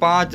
5